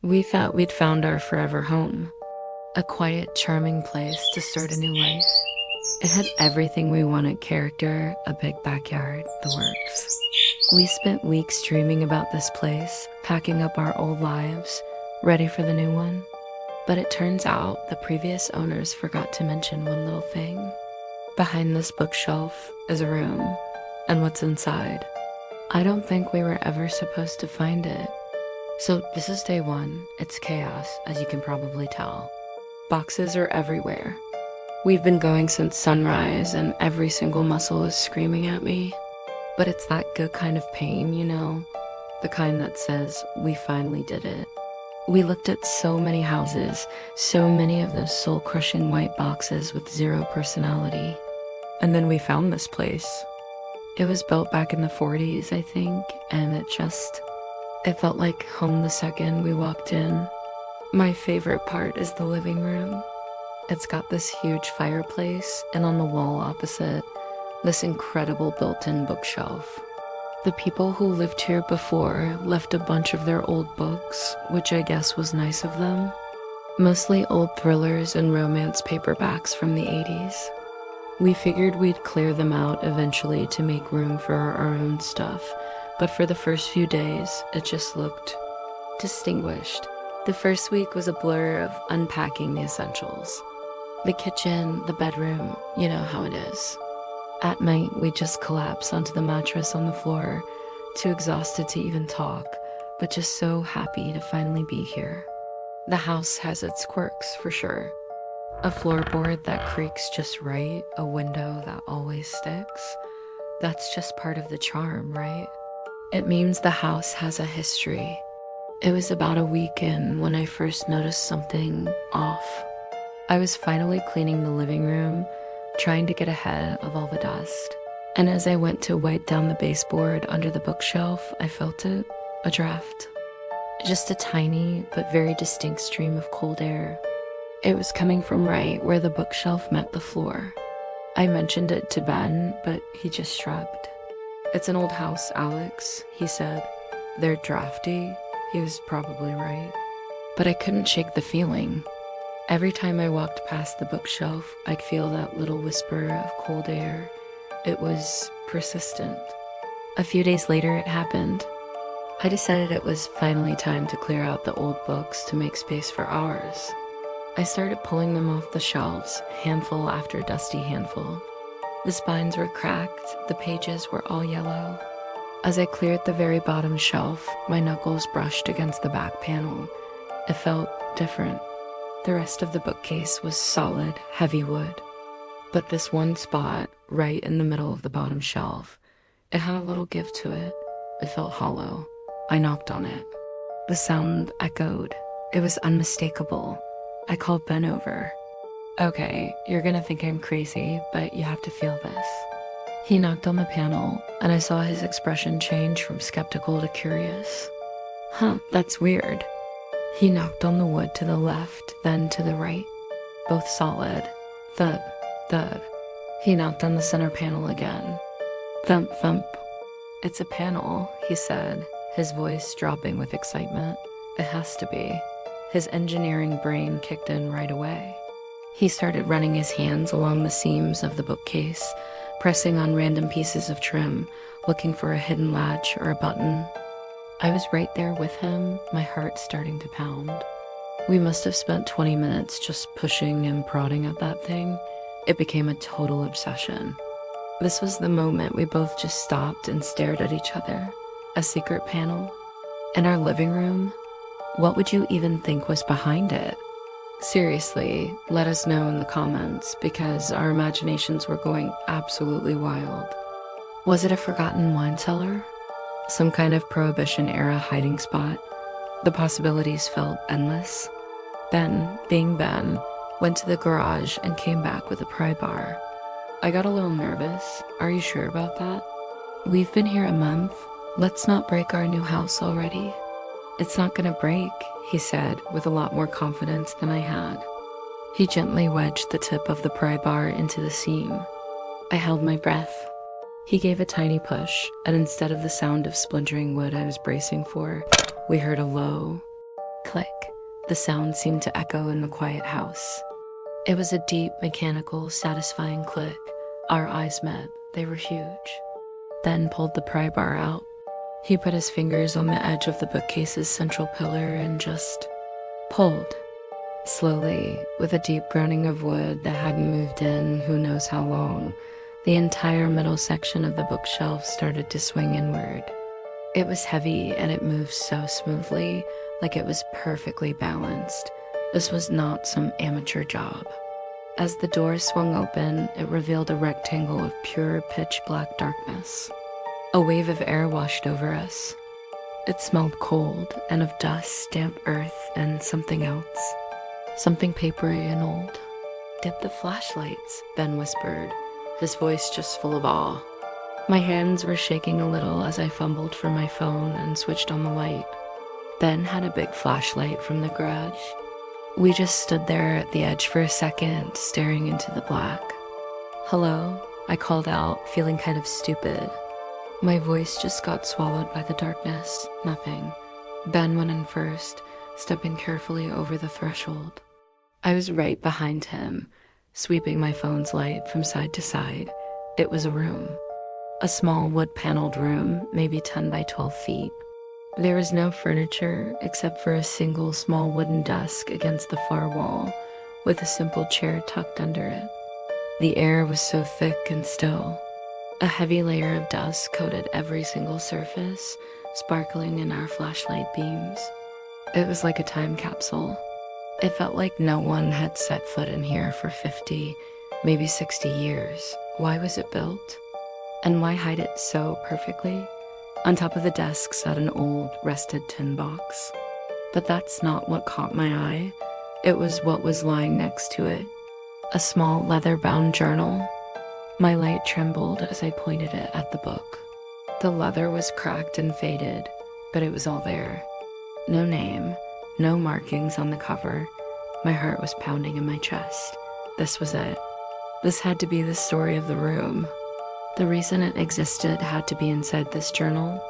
We thought we'd found our forever home. A quiet, charming place to start a new life. It had everything we wanted: character, a big backyard, the works. We spent weeks dreaming about this place, packing up our old lives, ready for the new one. But it turns out the previous owners forgot to mention one little thing. Behind this bookshelf is a room, and what's inside? I don't think we were ever supposed to find it. So this is day one. It's chaos, as you can probably tell. Boxes are everywhere. We've been going since sunrise, and every single muscle is screaming at me. But it's that good kind of pain, you know? The kind that says, we finally did it. We looked at so many houses, so many of those soul-crushing white boxes with zero personality. And then we found this place. It was built back in the 40s, I think, and it felt like home the second we walked in. My favorite part is the living room. It's got this huge fireplace, and on the wall opposite, this incredible built-in bookshelf. The people who lived here before left a bunch of their old books, which I guess was nice of them. Mostly old thrillers and romance paperbacks from the 80s. We figured we'd clear them out eventually to make room for our own stuff, but for the first few days, it just looked distinguished. The first week was a blur of unpacking the essentials. The kitchen, the bedroom, you know how it is. At night, we just collapse onto the mattress on the floor, too exhausted to even talk, but just so happy to finally be here. The house has its quirks, for sure. A floorboard that creaks just right, a window that always sticks. That's just part of the charm, right? It means the house has a history. It was about a week in when I first noticed something off. I was finally cleaning the living room, trying to get ahead of all the dust. And as I went to wipe down the baseboard under the bookshelf, I felt it, a draft. Just a tiny but very distinct stream of cold air. It was coming from right where the bookshelf met the floor. I mentioned it to Ben, but he just shrugged. "It's an old house, Alex," he said. "They're drafty." He was probably right. But I couldn't shake the feeling. Every time I walked past the bookshelf, I'd feel that little whisper of cold air. It was persistent. A few days later, it happened. I decided it was finally time to clear out the old books to make space for ours. I started pulling them off the shelves, handful after dusty handful. The spines were cracked, the pages were all yellow. As I cleared the very bottom shelf, my knuckles brushed against the back panel. It felt different. The rest of the bookcase was solid, heavy wood. But this one spot, right in the middle of the bottom shelf, it had a little give to it. It felt hollow. I knocked on it. The sound echoed. It was unmistakable. I called Ben over. "Okay, you're gonna think I'm crazy, but you have to feel this." He knocked on the panel, and I saw his expression change from skeptical to curious. "Huh, that's weird." He knocked on the wood to the left, then to the right. Both solid. Thud, thud. He knocked on the center panel again. Thump, thump. "It's a panel," he said, his voice dropping with excitement. "It has to be." His engineering brain kicked in right away. He started running his hands along the seams of the bookcase, pressing on random pieces of trim, looking for a hidden latch or a button. I was right there with him, my heart starting to pound. We must have spent 20 minutes just pushing and prodding at that thing. It became a total obsession. This was the moment we both just stopped and stared at each other. A secret panel. In our living room. What would you even think was behind it? Seriously, let us know in the comments, because our imaginations were going absolutely wild. Was it a forgotten wine cellar? Some kind of Prohibition-era hiding spot? The possibilities felt endless. Ben, being Ben, went to the garage and came back with a pry bar. I got a little nervous. "Are you sure about that?" "We've been here a month. Let's not break our new house already." "It's not gonna break," he said with a lot more confidence than I had. He gently wedged the tip of the pry bar into the seam. I held my breath. He gave a tiny push, and instead of the sound of splintering wood I was bracing for, we heard a low Click. The sound seemed to echo in the quiet house. It was a deep, mechanical, satisfying click. Our eyes met. They were huge. Ben pulled the pry bar out. He put his fingers on the edge of the bookcase's central pillar and just pulled. Slowly, with a deep groaning of wood that hadn't moved in who knows how long, the entire middle section of the bookshelf started to swing inward. It was heavy and it moved so smoothly, like it was perfectly balanced. This was not some amateur job. As the door swung open, it revealed a rectangle of pure pitch black darkness. A wave of air washed over us. It smelled cold and of dust, damp earth, and something else. Something papery and old. "Dip the flashlights," Ben whispered, his voice just full of awe. My hands were shaking a little as I fumbled for my phone and switched on the light. Ben had a big flashlight from the garage. We just stood there at the edge for a second, staring into the black. "Hello?" I called out, feeling kind of stupid. My voice just got swallowed by the darkness. Nothing. Ben went in first, stepping carefully over the threshold. I was right behind him, sweeping my phone's light from side to side. It was a room. A small wood-paneled room, maybe 10 by 12 feet. There was no furniture except for a single small wooden desk against the far wall, with a simple chair tucked under it. The air was so thick and still. A heavy layer of dust coated every single surface, sparkling in our flashlight beams. It was like a time capsule. It felt like no one had set foot in here for 50, maybe 60 years. Why was it built? And why hide it so perfectly? On top of the desk sat an old, rusted tin box. But that's not what caught my eye. It was what was lying next to it. A small leather-bound journal. My light trembled as I pointed it at the book. The leather was cracked and faded, but it was all there. No name, no markings on the cover. My heart was pounding in my chest. This was it. This had to be the story of the room. The reason it existed had to be inside this journal.